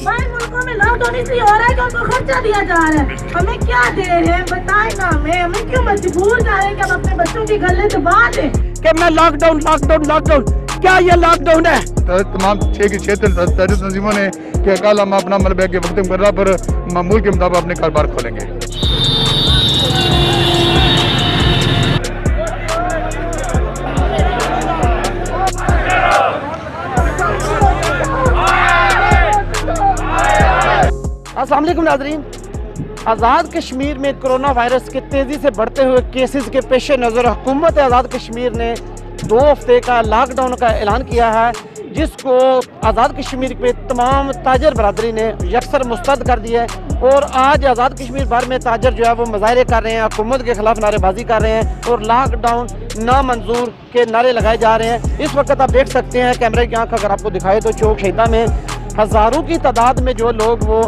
बाहर मुल्कों में लॉकडाउन इसलिए हो रहा है कि उनको खर्चा दिया जा रहा है। हमें क्या दे रहे हैं बताएं ना, हमें क्यों मजबूर कर रहे हैं कि हम अपने बच्चों की गले दबा दें कि मैं लॉकडाउन लॉकडाउन लॉकडाउन। क्या ये लॉकडाउन है? तमाम 6 की 6 तंजीमों ने कि कल हम अपना मतलब है कि वक्त मुकर्रर पर मामूल के मुताबिक अपने कारोबार खोलेंगे। अस्सलाम वालेकुम नाज़रीन, आज़ाद कश्मीर में कोरोना वायरस के तेज़ी से बढ़ते हुए केसेस के पेश नज़र हुकूमत आज़ाद कश्मीर ने 2 हफ्ते का लॉकडाउन का ऐलान किया है, जिसको आज़ाद कश्मीर पे तमाम ताजर बरादरी ने यकसर मुस्तरद कर दिया है। और आज आज़ाद कश्मीर भर में ताजर जो है वो मुजाहरे कर रहे हैं, हुकूमत के ख़िलाफ़ नारेबाजी कर रहे हैं और लॉकडाउन नामंजूर के नारे लगाए जा रहे हैं। इस वक्त आप देख सकते हैं कैमरे की आँख अगर आपको दिखाए तो चौक शहीदा में हज़ारों की तादाद में जो लोग वो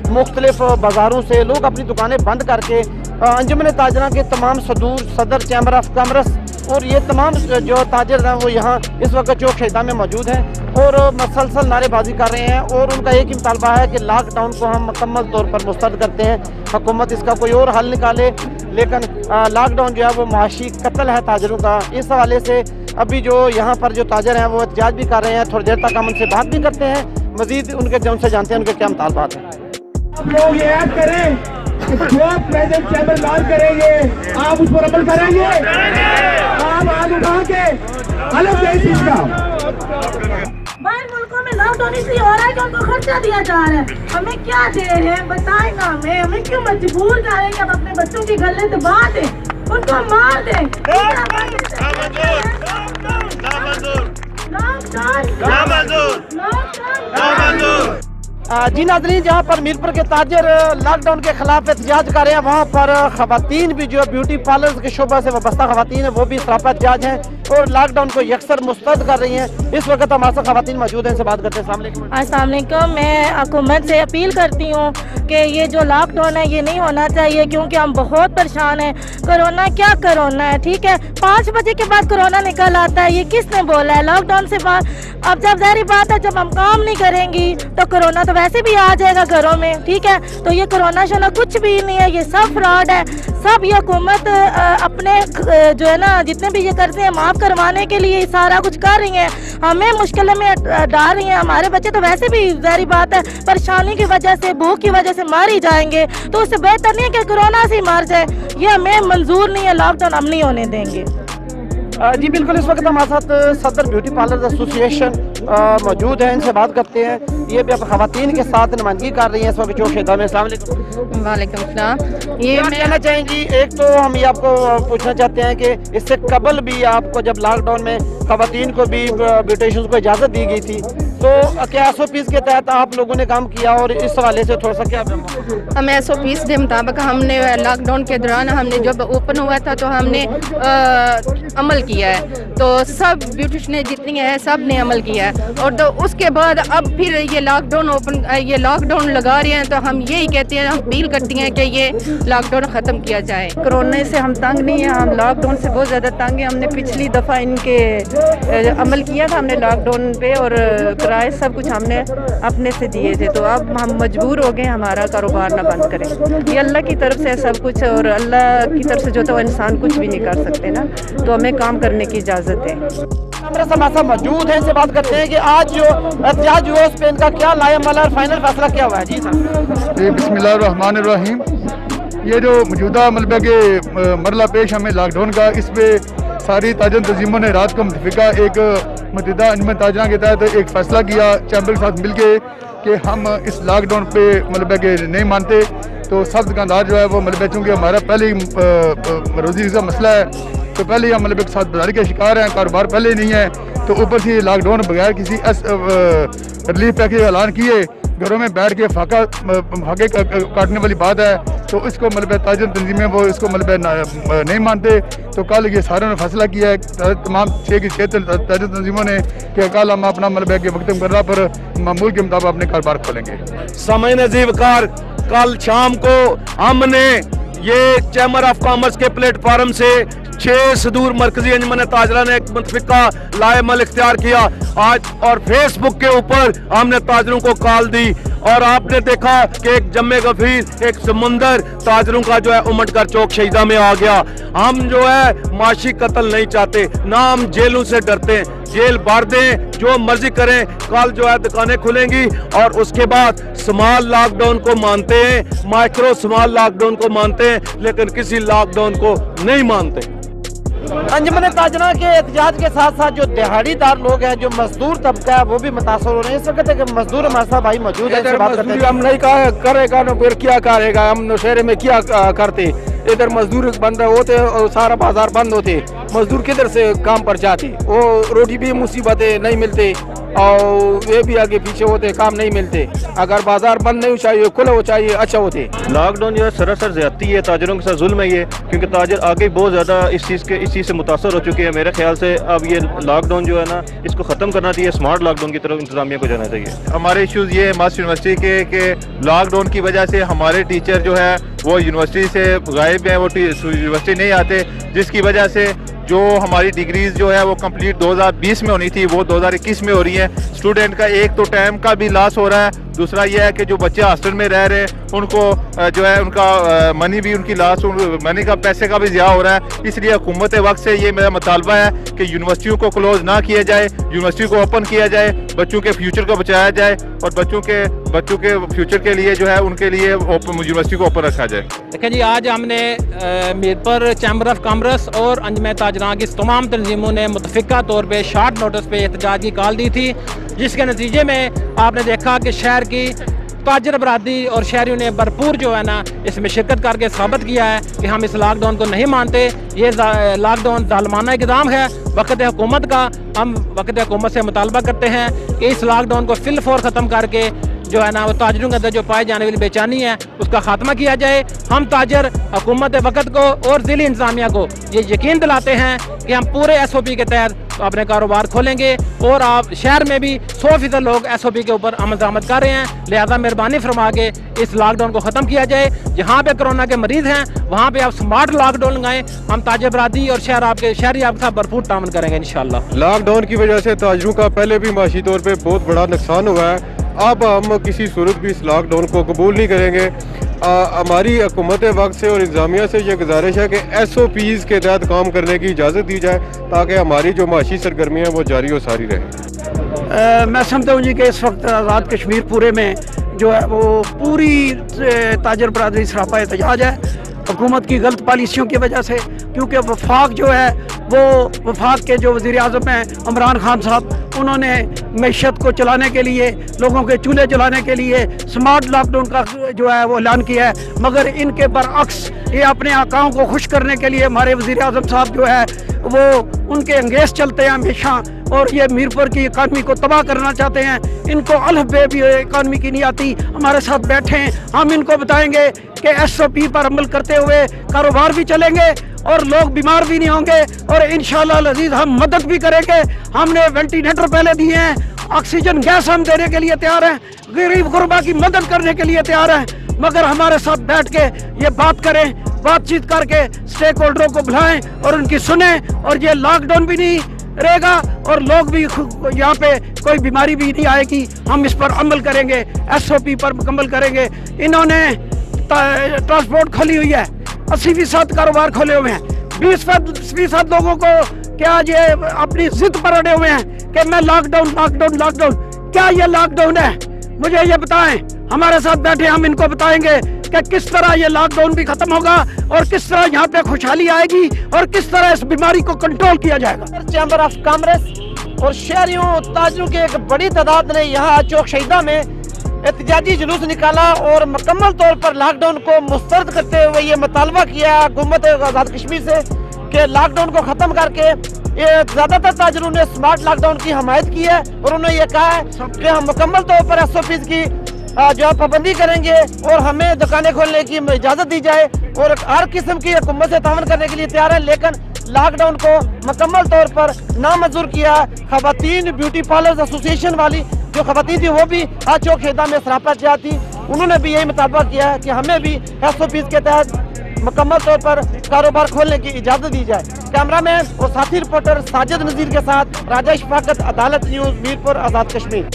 मुख्तलिफ बाज़ारों से लोग अपनी दुकानें बंद करके अंजुमन ताजरा के तमाम सदूर, सदर, चैम्बर ऑफ कॉमर्स और ये तमाम जो ताजर हैं वो यहाँ इस वक्त चौक शहीदा में मौजूद हैं और मसलसल नारेबाजी कर रहे हैं। और उनका एक ही मुतालबा है कि लॉकडाउन को हम मुकम्मल तौर पर मुस्तरद करते हैं, हुकूमत इसका कोई और हल निकाले। लेकिन लॉकडाउन जो है वो मुआशी कत्ल है ताजरों का। इस हवाले से अभी जो यहाँ पर जो ताजर हैं वो एहतजाज भी कर रहे हैं। थोड़ी देर तक हम उनसे बात भी करते हैं, मज़ीद उनसे जानते हैं उनके क्या मुतालबात हैं। आप लोग ये ऐड करें जो प्रेजेंट चैम्बर लॉन्च करेंगे, आप उस पर अमल करेंगे। आप आग उठा के अलग नहीं चीज का बाहर मुल्कों में लॉकडाउन इसलिए हो रहा है कि उनको खर्चा दिया जा रहा है। हमें क्या दे रहे हैं बताएं ना, हमें क्यों मजबूर कर रहे हैं कि हम अपने बच्चों की गले दबा दें, उनको मार दें। जी नाज़रीन, जहाँ पर मीरपुर के ताजर लॉकडाउन के खिलाफ एहतजाज कर रहे हैं, वहाँ पर ख़वातीन भी जो ब्यूटी पार्लर्स के शोबा से वाबस्ता ख़वातीन हैं वो भी सरापा एहतजाज हैं और लॉकडाउन को यकसर मुस्तरद कर रही हैं। इस वक्त हमारे साथ ख़वातीन मौजूद हैं, इनसे बात करते हैं। अस्सलाम वालेकुम। मैं हुकूमत से अपील करती हूँ कि ये जो लॉकडाउन है ये नहीं होना चाहिए, क्योंकि हम बहुत परेशान हैं। कोरोना क्या कोरोना है, ठीक है 5 बजे के बाद कोरोना निकल आता है, ये किसने बोला है? लॉकडाउन से बाद अब जब ज़ाहिर बात है जब हम काम नहीं करेंगी तो कोरोना तो वैसे भी आ जाएगा घरों में, ठीक है। तो ये कोरोना शोना कुछ भी नहीं है, ये सब फ्रॉड है। सब ये हुकूमत अपने जो है ना जितने भी ये करते हैं माफ़ करवाने के लिए सारा कुछ कर रही हैं, हमें मुश्किल में डाल रही हैं। हमारे बच्चे तो वैसे भी ज़ाहिर बात है परेशानी की वजह से, भूख की वजह से मार ही जाएंगे, तो उससे बेहतर नहीं है कि कोरोना से ही मार जाए। ये हमें मंजूर नहीं है, लॉकडाउन हम नहीं होने देंगे। जी बिल्कुल, इस वक्त हमारे साथ सदर ब्यूटी पार्लर एसोसिएशन मौजूद है, इनसे बात करते हैं। ये भी अब ख़वातीन के साथ नुमाइंदगी कर रही हैं इस वक्त चौक शहीदा में। अस्सलाम वालेकुम। वालेकुम सलाम। ये मैं कहना चाहेंगी, एक तो हम ये आपको पूछना चाहते हैं कि इससे कबल भी आपको जब लॉकडाउन में ख़वातीन को भी ब्यूटिशियंस को इजाज़त दी गई थी, तो क्या SOPs के तहत आप लोगों ने काम किया और इस हवाले से थोड़ा सा क्या? हम SOPs के मुताबिक हमने लॉकडाउन के दौरान हमने जब ओपन हुआ था तो हमने अमल किया है, तो सब ब्यूटिशियन जितनी है सब ने अमल किया है। और तो उसके बाद अब फिर ये लॉकडाउन लगा रहे हैं, तो हम यही कहते हैं, हम अपील करती हैं कि ये लॉकडाउन ख़त्म किया जाए। कोरोना से हम तंग नहीं हैं, हम लॉकडाउन से बहुत ज़्यादा तंग हैं। हमने पिछली दफ़ा इनके अमल किया था हमने लॉकडाउन पे और किराए सब कुछ हमने अपने से दिए थे, तो अब हम मजबूर हो गए हमारा कारोबार ना बंद करें। ये अल्लाह की तरफ से सब कुछ, और अल्लाह की तरफ से जो तो इंसान कुछ भी नहीं कर सकते ना, तो हमें काम करने की इजाज़त है। हमारे साथ मौजूद है, इनसे बात करते हैं कि आज जो एहतजाज हुआ उस पे इनका क्या लाएअमल और फाइनल फैसला क्या हुआ है? जी सर। बिस्मिल्लाहिर्रहमानिर्रहीम। ये जो मौजूदा मलबे के मरला पेश हमें लॉकडाउन का, इस पर सारी ताजर तंजीमों ने रात को मुतफिका एक मुतहदा अंजुमन ताजरा के तहत एक फ़ैसला किया चैम्बर के साथ मिल के कि हम इस लॉकडाउन पे मलबे के नहीं मानते। तो सब दुकानदार जो है वो मलबे, चूँकि हमारा पहले रोज़ी का मसला है, तो पहले हम मलबे के साथ बाजारी के शिकार हैं, कारोबार पहले नहीं है, तो ऊपर से लॉकडाउन बगैर किसी रिलीफ पैकेज ऐलान किए घरों में बैठ के फाके काटने वाली बात है। तो इसको मलबे ताजर तंजीमें वो इसको मलबे नहीं मानते। तो कल ये सारों ने फैसला किया है, तमाम 6 की 6 ताजर तंजीमों ने, कि कल हम अपना मलबे के वक्त मुकर्रर पर मामूल के मुताबिक अपने कारोबार खोलेंगे। समय नज़ीर कल शाम को हमने ये चैम्बर ऑफ कॉमर्स के प्लेटफार्म से 6 सदूर मरकजी अंजुमन ताजरा ने एक मुतफिका लाएअमल इख्तियार किया आज, और फेसबुक के ऊपर हमने ताजरों को कॉल दी और आपने देखा कि एक जम्मे गफीर एक समुंदर ताजरों का जो है उमड़ कर चौक शहीदा में आ गया। हम जो है माशी कत्ल नहीं चाहते, ना हम जेलों से डरते हैं, जेल भर दें, जो मर्जी करें। कल जो है दुकानें खुलेंगी और उसके बाद स्मॉल लॉकडाउन को मानते हैं, माइक्रो स्मॉल लॉकडाउन को मानते हैं, लेकिन किसी लॉकडाउन को नहीं मानते। अंजुमन ताजरा के एहतजाज के साथ साथ जो दिहाड़ीदार लोग हैं, जो मजदूर तबका है, वो भी मुतासर हो रहे हैं। इस वक्त एक मजदूर हमारे साथ भाई मौजूद है, इनसे बात करते हैं। हम नहीं करेगा ना फिर क्या करेगा, हम नौशहरे में क्या करते, इधर मजदूर बंद होते और सारा बाजार बंद होते, मजदूर किधर से काम पर जाते, वो रोटी भी मुसीबतें नहीं मिलते और ये भी आगे पीछे होते, काम नहीं मिलते। अगर बाजार बंद नहीं चाहिए, खुला हो चाहिए, अच्छा होते। लॉकडाउन जो है सरासर ज़्यादती है, ताजरों के साथ जुल्म है ये, क्योंकि ताजर आगे बहुत ज़्यादा इस चीज़ से मुतासर हो चुके हैं। मेरे ख्याल से अब ये लॉकडाउन जो है ना, इसको ख़त्म करना चाहिए, स्मार्ट लॉकडाउन की तरफ इंतजामिया को जाना चाहिए। हमारे इश्यूज़ ये है मास यूनिवर्सिटी के कि लॉकडाउन की वजह से हमारे टीचर जो है वो यूनिवर्सिटी से गायब हैं, वो यूनिवर्सिटी नहीं आते, जिसकी वजह से जो हमारी डिग्रीज जो है वो कंप्लीट 2020 में होनी थी वो 2021 में हो रही है। स्टूडेंट का एक तो टाइम का भी लॉस हो रहा है, दूसरा ये है कि जो बच्चे हॉस्टल में रह रहे हैं उनको जो है उनका मनी भी उनकी लॉस, मनी का पैसे का भी ज़्यादा हो रहा है। इसलिए हुकूमत वक्त से ये मेरा मुतालबा है कि यूनिवर्सिटियों को क्लोज ना किया जाए, यूनिवर्सिटी को ओपन किया जाए, बच्चों के फ्यूचर को बचाया जाए और बच्चों के फ्यूचर के लिए जो है उनके लिए यूनिवर्सिटी को ओपन रखा जाए। देखिए जी, आज हमने मीरपुर चैम्बर ऑफ कॉमर्स और अंजुमन ताजरा की तमाम तंजीमों ने मुतफ़िका तौर पे शॉर्ट नोटिस पे एहतजाज की कॉल दी थी, जिसके नतीजे में आपने देखा कि शहर की ताजर बरादरी और शहरियों ने भरपूर जो है ना इसमें शिरकत करके साबित किया है कि हम इस लॉकडाउन को नहीं मानते। ये लॉकडाउन ज़ालिमाना इक़दाम है वक़्त हुकूमत का। हम वक़्त हुकूमत से मुतालबा करते हैं कि इस लॉकडाउन को फिल फौर ख़त्म करके जो है ना वो ताजरों के अंदर जो पाए जाने वाली बेचैनी है उसका खात्मा किया जाए। हम ताजर हुकूमत वक़्त को और ज़िली इंतज़ामिया को ये यकीन दिलाते हैं कि हम पूरे SOP के तहत अपने कारोबार खोलेंगे और आप शहर में भी 100% लोग SOP के ऊपर अमल दरामद कर रहे हैं। लिहाजा मेहरबानी फरमा के इस लॉकडाउन को ख़त्म किया जाए। जहाँ पे कोरोना के मरीज़ हैं वहाँ पे आप स्मार्ट लॉकडाउन लगाएं। हम ताजर बरादरी और शहरी आपके साथ भरपूर तामन करेंगे इंशाअल्लाह। लॉकडाउन की वजह से ताजरों का पहले भी माशी तौर पे बहुत बड़ा नुकसान हुआ है। अब हम किसी सूरत भी इस लॉकडाउन को कबूल नहीं करेंगे। हमारी हुकूमत वक्त से और इंतज़ामिया से ये गुजारिश है कि SOPs के तहत काम करने की इजाज़त दी जाए ताकि हमारी जो माशी सरगर्मियाँ वो जारी और सारी रहें। मैं समझता हूँ जी कि इस वक्त आज़ाद कश्मीर पूरे में जो है वो पूरी ताजर बरादरी सरापा एहतजाज है हुकूमत की गलत पॉलिसियों की वजह से, क्योंकि वफाक जो है वो वफाक के जो वज़ीर आज़म हैं इमरान खान साहब, उन्होंने मैशत को चलाने के लिए, लोगों के चूल्हे जलाने के लिए स्मार्ट लॉकडाउन का जो है वो ऐलान किया है। मगर इनके बरअक्स ये अपने आकाओं को खुश करने के लिए हमारे वज़ीर आज़म साहब जो है वो उनके अंगेज चलते हैं हमेशा और ये मीरपुर की इकानमी को तबाह करना चाहते हैं। इनको अल्फ बे भी इकानमी की नहीं आती। हमारे साथ बैठे हैं, हम इनको बताएंगे कि SOP पर अमल करते हुए कारोबार भी चलेंगे और लोग बीमार भी नहीं होंगे और इंशाअल्लाह अज़ीज़ हम मदद भी करेंगे। हमने वेंटिलेटर पहले दिए हैं, ऑक्सीजन गैस हम देने के लिए तैयार हैं, गरीब गुरबा की मदद करने के लिए तैयार हैं। मगर हमारे साथ बैठ के ये बात करें, बातचीत करके स्टेक होल्डरों को बुलाएं और उनकी सुने और ये लॉकडाउन भी नहीं रहेगा और लोग भी यहाँ पे कोई बीमारी भी नहीं आएगी। हम इस पर अमल करेंगे, SOP पर मुकम्मल करेंगे। इन्होंने ट्रांसपोर्ट खोली हुई है, 80% कारोबार खोले हुए हैं, 20% लोगों को क्या ये अपनी जिद पर अड़े हुए हैं कि मैं लॉकडाउन लॉकडाउन लॉकडाउन। क्या ये लॉकडाउन है? मुझे ये बताएं। हमारे साथ बैठे, हम इनको बताएंगे कि किस तरह ये लॉकडाउन भी खत्म होगा और किस तरह यहाँ पे खुशहाली आएगी और किस तरह इस बीमारी को कंट्रोल किया जाएगा। चैम्बर ऑफ कॉमर्स और शहरियों ताजरों की एक बड़ी तादाद ने यहाँ चौक शहीदा में एहतजाजी जुलूस निकाला और मुकम्मल तौर पर लॉकडाउन को मुस्तरद करते हुए ये मुतालबा किया हुकूमत आज़ाद कश्मीर से कि लॉकडाउन को ख़त्म करके ये ज़्यादातर ताजरों ने स्मार्ट लॉकडाउन की हमायत की है और उन्होंने ये कहा है कि हम मुकम्मल तौर पर SOPs की जो पाबंदी करेंगे और हमें दुकानें खोलने की इजाज़त दी जाए और हर किस्म की हुकूमत से तावन करने के लिए तैयार है। लेकिन लॉकडाउन को मुकम्मल तौर पर नामंजूर किया। ख़वातीन ब्यूटी पार्लर्स एसोसिएशन वाली जो ख़वातीन थी वो भी आज चौक शहीदा में सरापा थी, उन्होंने भी यही मुतालबा किया है कि हमें भी SOPs के तहत मुकम्मल तौर पर कारोबार खोलने की इजाज़त दी जाए। कैमरामैन और साथी रिपोर्टर साजिद नज़ीर के साथ राजेश फाकत, अदालत न्यूज़, मीरपुर, आज़ाद कश्मीर।